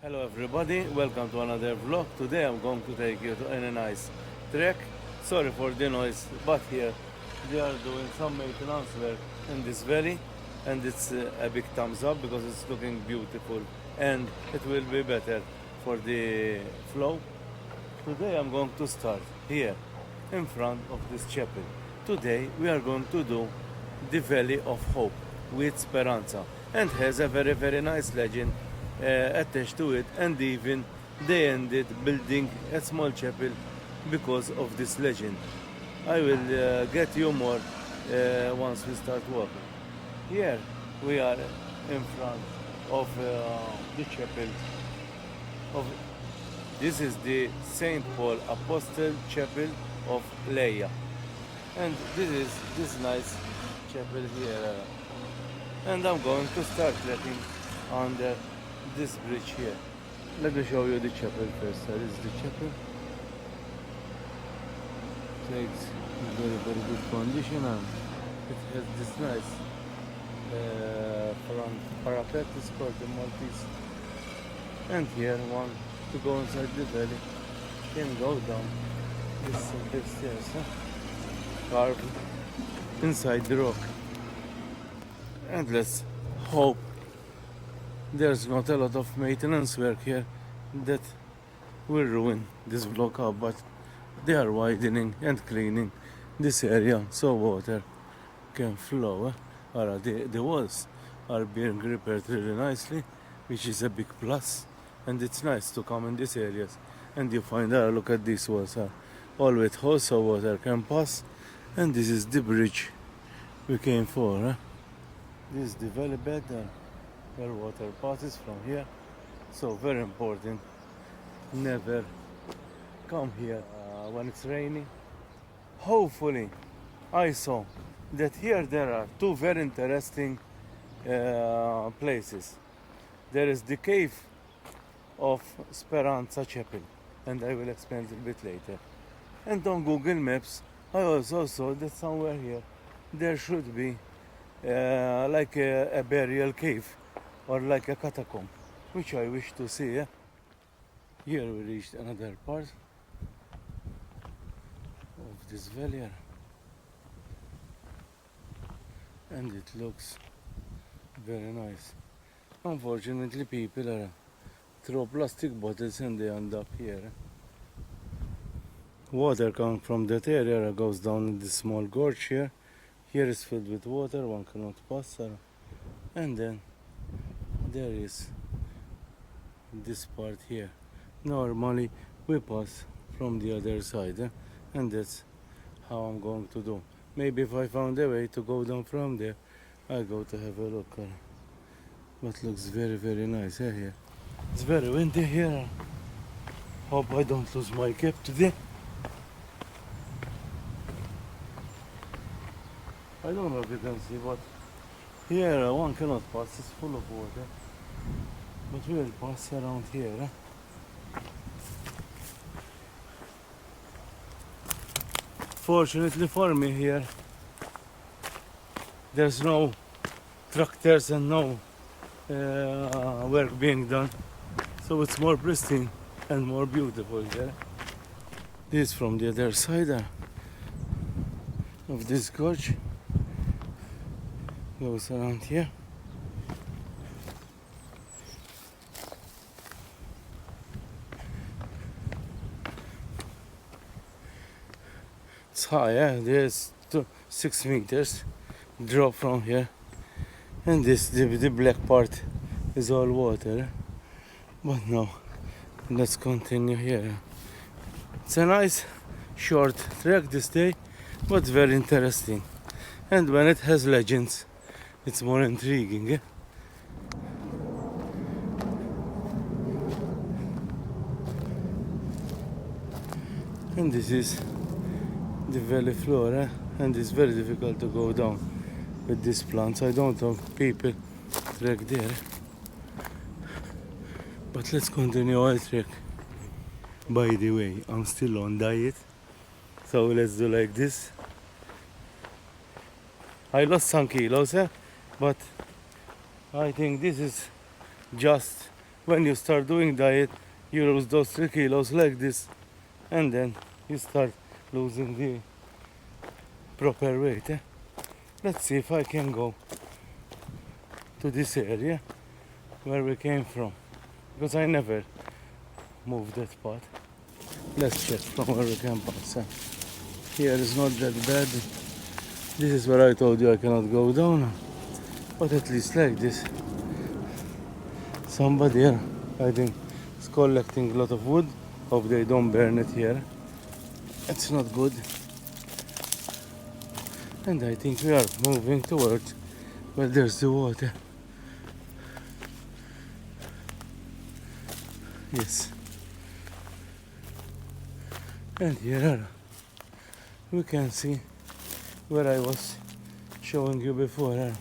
Hello everybody, welcome to another vlog. Today I'm going to take you to a nice trek. Sorry for the noise, but here they are doing some maintenance work in this valley, and it's a big thumbs up because it's looking beautiful and it will be better for the flow. Today I'm going to start here in front of this chapel. Today we are going to do the Valley of Hope with Speranza, and has a very nice legend attached to it, and even they ended building a small chapel because of this legend. I will get you more once we start walking. Here we are in front of the chapel of this is the Saint Paul Apostle Chapel of Leia, and this is this nice chapel here, and I'm going to start trekking under this bridge here. Let me show you the chapel first. That is the chapel. It's very good condition, and it has this nice front parapet. It's called the Maltese. And here one to go inside the valley can go down this big stairs, carved inside the rock. And let's hope there's not a lot of maintenance work here that will ruin this block up, but they are widening and cleaning this area so water can flow. The walls are being repaired really nicely, which is a big plus, and it's nice to come in these areas and you find out, look at these walls are all with holes so water can pass. And this is the bridge we came for. This is the valley bed where water passes from here, so very important. Never come here when it's raining. Hopefully I saw that here there are two very interesting places. There is the cave of Speranza Chapel, and I will explain it a bit later. And on Google Maps I also saw that somewhere here there should be like a burial cave or like a catacomb, which I wish to see. Here we reached another part of this valley, and it looks very nice. Unfortunately people throw plastic bottles and they end up here. Water coming from that area goes down in this small gorge here. Here is filled with water, one cannot pass, and then there is this part here. Normally we pass from the other side, and that's how I'm going to do. Maybe if I found a way to go down from there, I go to have a look. But looks very nice here. It's very windy here. Hope I don't lose my cap today. I don't know if you can see, but here one cannot pass, it's full of water. But we'll pass around here. Fortunately for me here, there's no tractors and no work being done, so it's more pristine and more beautiful here. This from the other side of this gorge. Goes around here. It's high, there's 6 meters drop from here, and this the black part is all water. But no, let's continue here. It's a nice short trek this day, but very interesting, and when it has legends it's more intriguing. And this is the valley floor, and it's very difficult to go down with these plants. I don't know people trek there, but let's continue our trek. By the way, I'm still on diet, so let's do like this. I lost some kilos, but I think this is just when you start doing diet, you lose those 3 kilos like this, and then you start losing the proper weight. Let's see if I can go to this area where we came from, because I never moved that part. Let's check from where we can pass. Here is not that bad. This is where I told you I cannot go down, but at least like this. Somebody here, I think, is collecting a lot of wood. Hope they don't burn it here. It's not good. And I think we are moving towards where there's the water. Yes. And here we can see where I was showing you before.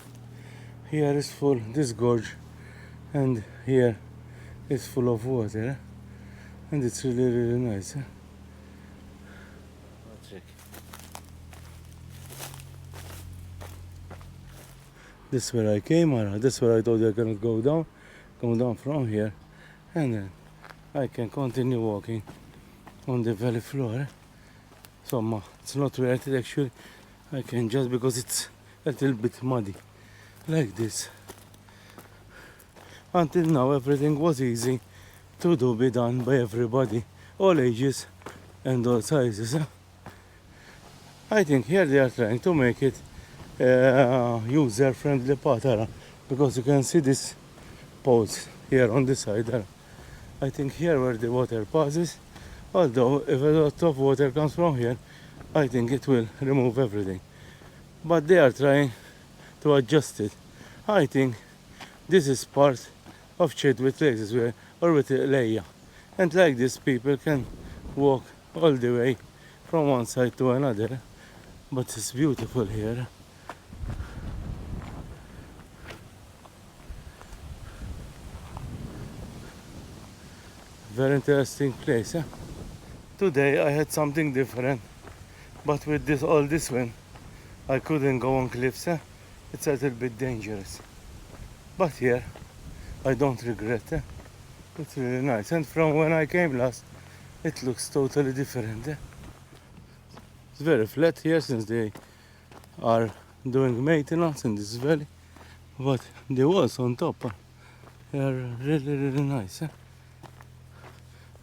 Here is full, this gorge, and here is full of water. And it's really, really nice. This is where I came, or this is where I told you I cannot go down from here, and then I can continue walking on the valley floor. So it's not worth it actually. I can just, because it's a little bit muddy, like this. Until now everything was easy to do, be done by everybody, all ages and all sizes. I think here they are trying to make it user-friendly path, because you can see this pose here on the side. I think here where the water passes, although if a lot of water comes from here, I think it will remove everything. But they are trying to adjust it. I think this is part of shade with places where, or with a layer. And like this people can walk all the way from one side to another. But it's beautiful here. Very interesting place. Today I had something different, but with all this wind, I couldn't go on cliffs. It's a little bit dangerous. But here, I don't regret. It's really nice. And from when I came last, it looks totally different. It's very flat here since they are doing maintenance in this valley. But the walls on top are really, really nice.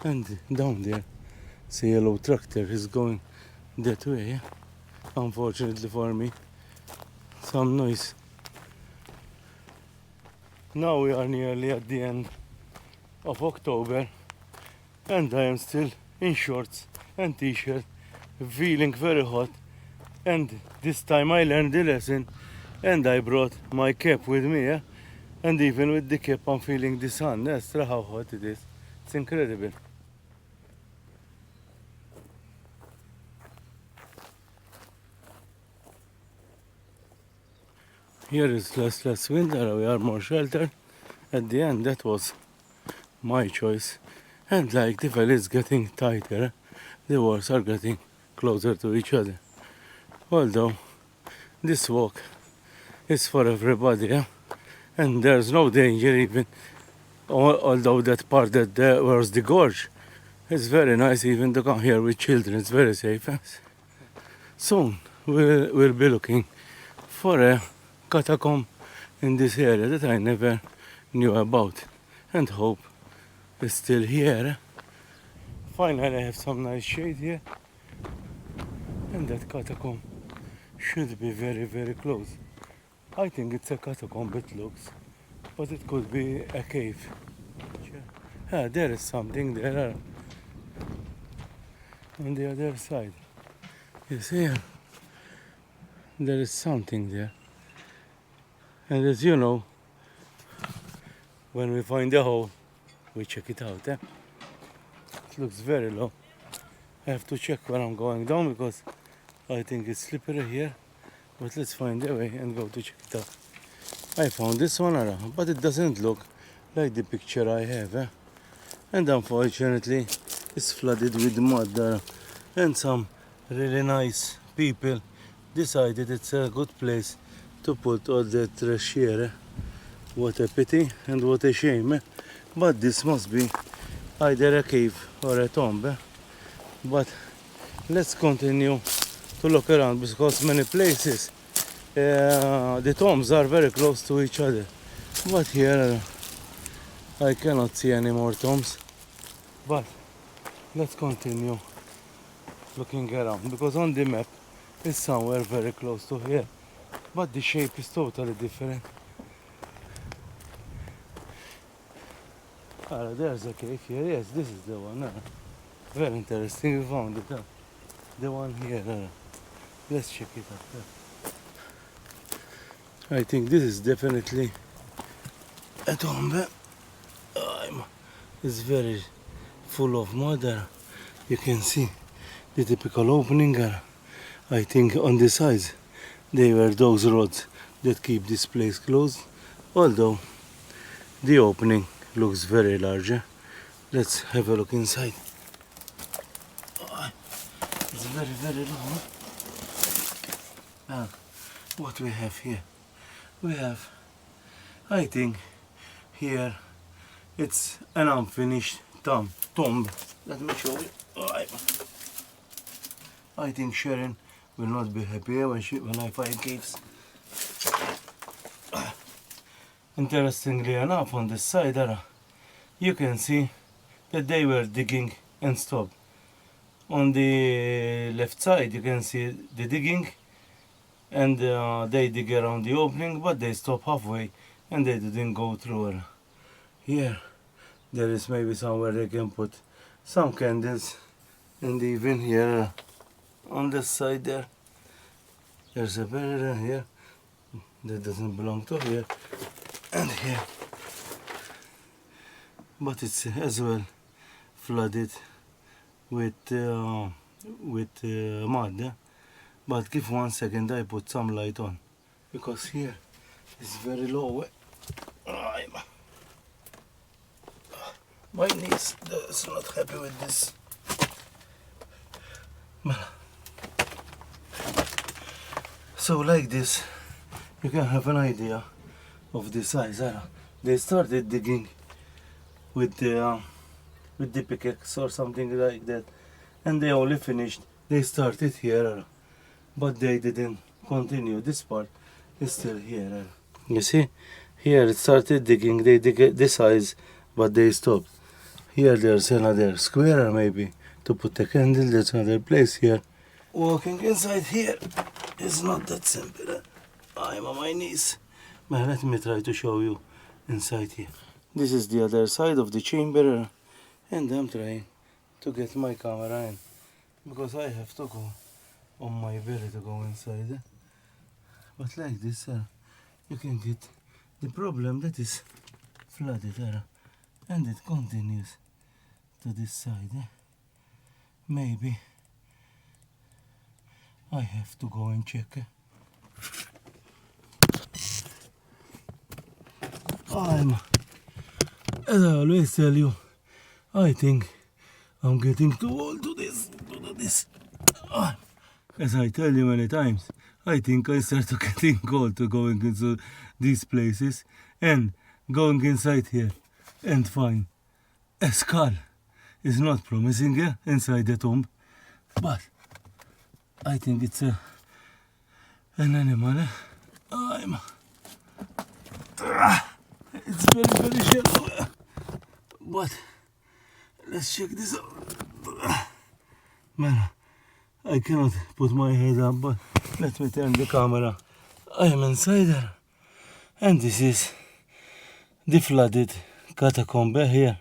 And down there, see a yellow tractor is going that way. Unfortunately for me, some noise. Now we are nearly at the end of October, and I am still in shorts and t-shirt, feeling very hot. And this time I learned the lesson, and I brought my cap with me. And even with the cap I'm feeling the sun. That's how hot it is. It's incredible. Here is less wind, we are more sheltered. At the end, that was my choice. And like the valley is getting tighter, the walls are getting closer to each other. Although this walk is for everybody, and there's no danger even. Although that part that there was the gorge, it's very nice even to come here with children. It's very safe. Soon we'll be looking for a catacomb in this area that I never knew about, and hope it's still here. Finally I have some nice shade here, and that catacomb should be very, very close. I think it's a catacomb, it looks, but it could be a cave. There is something there on the other side. You see, there is something there. And as you know, when we find a hole, we check it out. It looks very low. I have to check where I'm going down because I think it's slippery here. But let's find a way and go to check it out. I found this one around, but it doesn't look like the picture I have. And unfortunately, it's flooded with mud. And some really nice people decided it's a good place to put all the trash here. What a pity and what a shame. But this must be either a cave or a tomb. But let's continue to look around because many places the tombs are very close to each other. But here I cannot see any more tombs. But let's continue looking around because on the map it's somewhere very close to here. But the shape is totally different. There's a cave here. Yes, this is the one. Very interesting. We found it. The one here. Let's check it out. I think this is definitely a tomb. It's very full of mud. You can see the typical opening. I think on the sides they were those rods that keep this place closed. Although the opening looks very large. Let's have a look inside. It's very, very long. What we have here? We have, I think, here it's an unfinished tomb. Let me show you. I think Sharon will not be happy when I find caves. Interestingly enough, on this side, you can see that they were digging and stopped. On the left side, you can see the digging, and they dig around the opening, but they stop halfway and they didn't go through. Here, there is maybe somewhere they can put some candles, and even here on this side there's a barrier here that doesn't belong to here, and here, but it's as well flooded with mud. But give 1 second, I put some light on because here it's very low. My niece is not happy with this. So like this, you can have an idea of the size. They started digging with the pickaxe or something like that, and they only finished. They started here, but they didn't continue. This part is still here. You see, here it started digging. They dig this size, but they stopped. Here there's another square maybe to put a candle. There's another place here. Walking inside here is not that simple. I'm on my knees. Man, let me try to show you inside here. This is the other side of the chamber, and I'm trying to get my camera in because I have to go on my belly to go inside. But like this, you can get the problem that is flooded, and it continues to this side. Maybe I have to go and check. As I always tell you, I think I'm getting too old to do this. As I tell you many times, I think I start to getting old to going into these places and going inside here and find a skull is not promising inside the tomb, but I think it's an animal. It's very, very shallow, but let's check this out. Man, I cannot put my head up, but let me turn the camera. I am inside there, and this is the flooded catacomb here.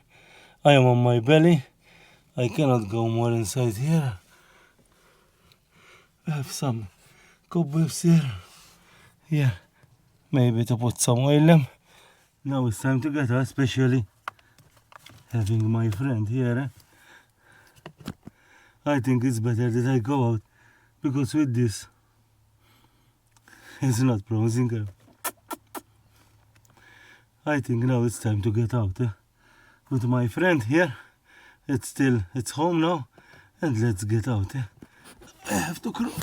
I am on my belly. I cannot go more inside here. I have some cobwebs here. Yeah, maybe to put some oil in. Now it's time to get out, especially having my friend here. I think it's better that I go out, because with this, it's not promising. I think now it's time to get out. With my friend here, it's home now, and let's get out. I have to crawl.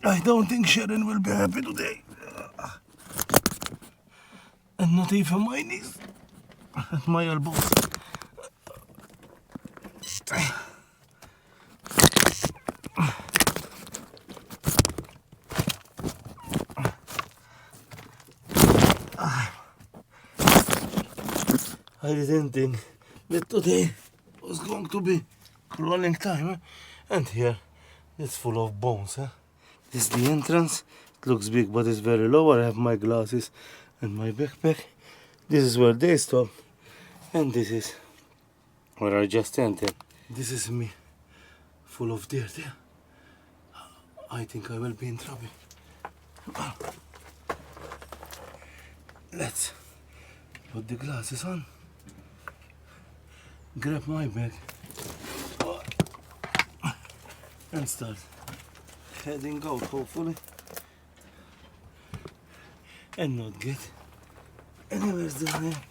I don't think Sharon will be happy today. And not even my niece. at my elbows. I didn't think that today was going to be crawling time, and here it's full of bones. This is the entrance. It looks big, but it's very low. I have my glasses and my backpack. This is where they stop, and this is where I just entered. This is me, full of dirt. I think I will be in trouble. Let's put the glasses on, grab my bag, and start heading out, hopefully, and not get anywhere down there.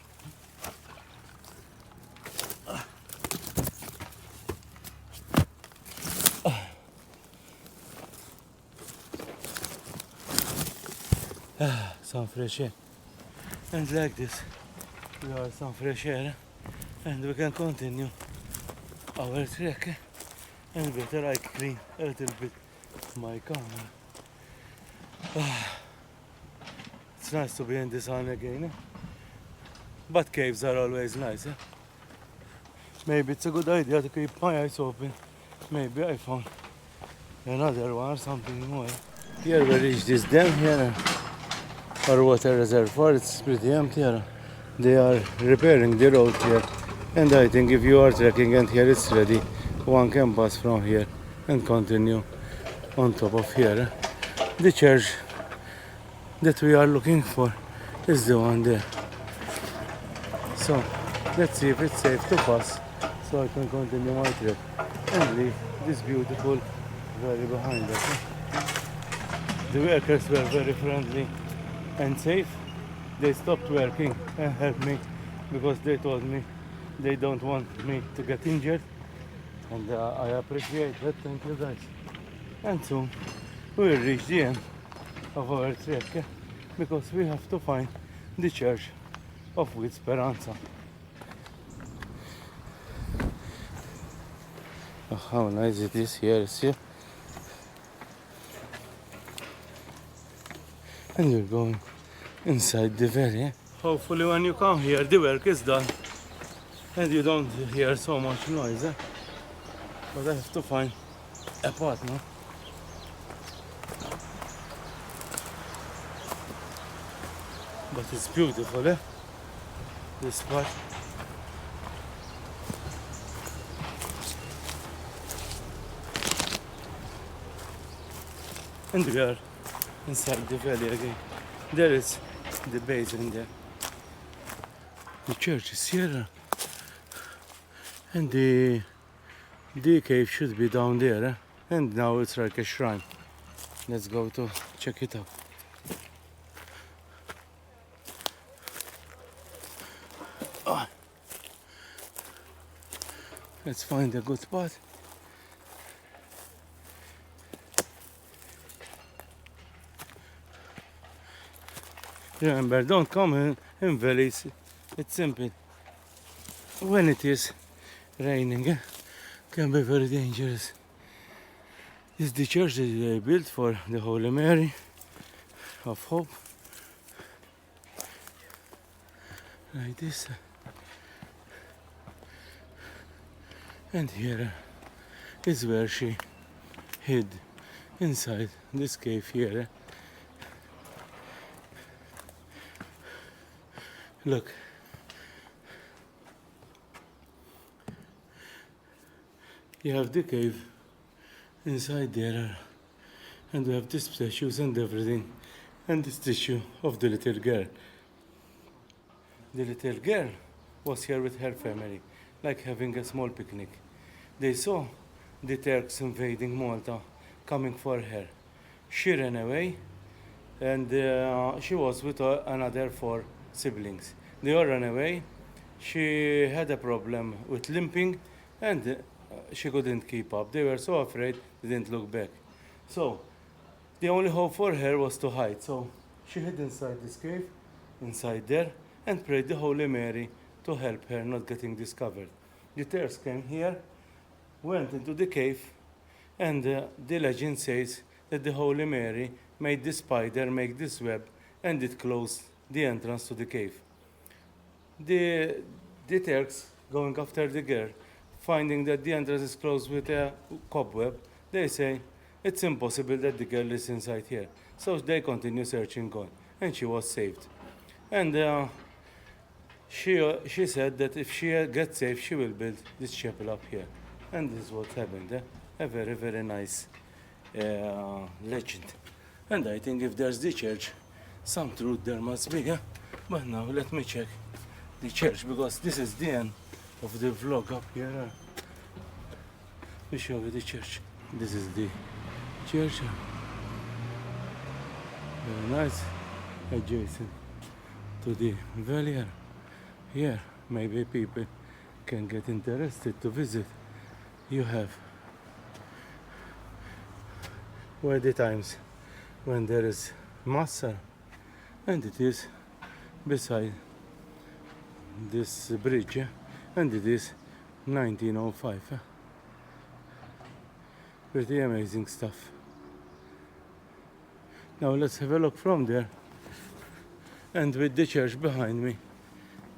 Some fresh air, and like this we have some fresh air, and we can continue our trek, and better I clean a little bit my camera. It's nice to be in the sun again, but caves are always nice. Maybe it's a good idea to keep my eyes open. Maybe I found another one or something more. Here we reach this dam here, or water reservoir. It's pretty empty here. They are repairing the road here, and I think if you are trekking and here it's ready, one can pass from here and continue on top of here. The church that we are looking for is the one there. So let's see if it's safe to pass, so I can continue my trek and leave this beautiful valley behind us. The workers were very friendly and safe. They stopped working and helped me because they told me they don't want me to get injured, and I appreciate that. Thank you guys. And soon we will reach the end of our trek, because we have to find the church of Wied Speranza. Oh, how nice it is here, see? And you're going inside the valley. Hopefully when you come here the work is done and you don't hear so much noise. But I have to find a path now. But it's beautiful, this spot. And we are inside the valley again. There is the basin there. The church is here, and the cave should be down there, and now it's like a shrine. Let's go to check it out. Let's find a good spot. Remember, don't come in valleys. It's simple. When it is raining, can be very dangerous. This is the church that they built for the Holy Mary of Hope. Like this. And here is where she hid inside this cave here. Look. You have the cave inside there, and we have the statues and everything, and the statue of the little girl. The little girl was here with her family, like having a small picnic. They saw the Turks invading Malta, coming for her. She ran away, and she was with another 4 siblings. They all ran away. She had a problem with limping, and she couldn't keep up. They were so afraid they didn't look back. So the only hope for her was to hide. So she hid inside this cave, inside there, and prayed the Holy Mary to help her not getting discovered. The Turks came here, went into the cave, and the legend says that the Holy Mary made the spider make this web, and it closed the entrance to the cave. The Turks, going after the girl, finding that the entrance is closed with a cobweb, they say it's impossible that the girl is inside here. So they continue searching on, and she was saved. And she said that if she gets saved, she will build this chapel up here. And this is what happened. A very, very nice legend. And I think if there's the church, some truth there must be. But now let me check the church, because this is the end of the vlog up here. Let me show you the church. This is the church. Very nice, adjacent to the valley. Here, maybe people can get interested to visit. You have where the times when there is Massa, and it is beside this bridge, and it is 1905. Pretty amazing stuff. Now let's have a look from there, and with the church behind me,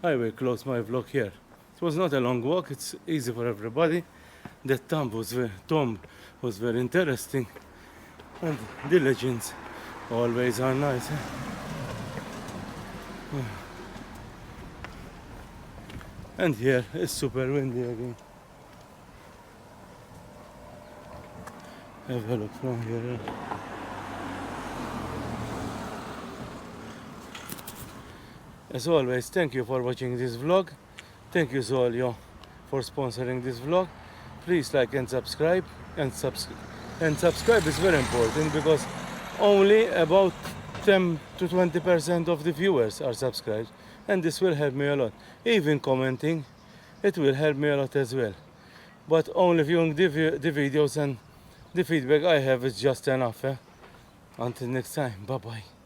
I will close my vlog here. It was not a long walk, it's easy for everybody. The tomb was very interesting, and the legends always are nice. And here is super windy again. Have a look from here. As always, thank you for watching this vlog. Thank you, Zoleo, for sponsoring this vlog. Please like and subscribe. And subscribe is very important, because only about 10 to 20% of the viewers are subscribed, and this will help me a lot. Even commenting, it will help me a lot as well. But only viewing the videos, and the feedback I have is just enough. Until next time, bye bye.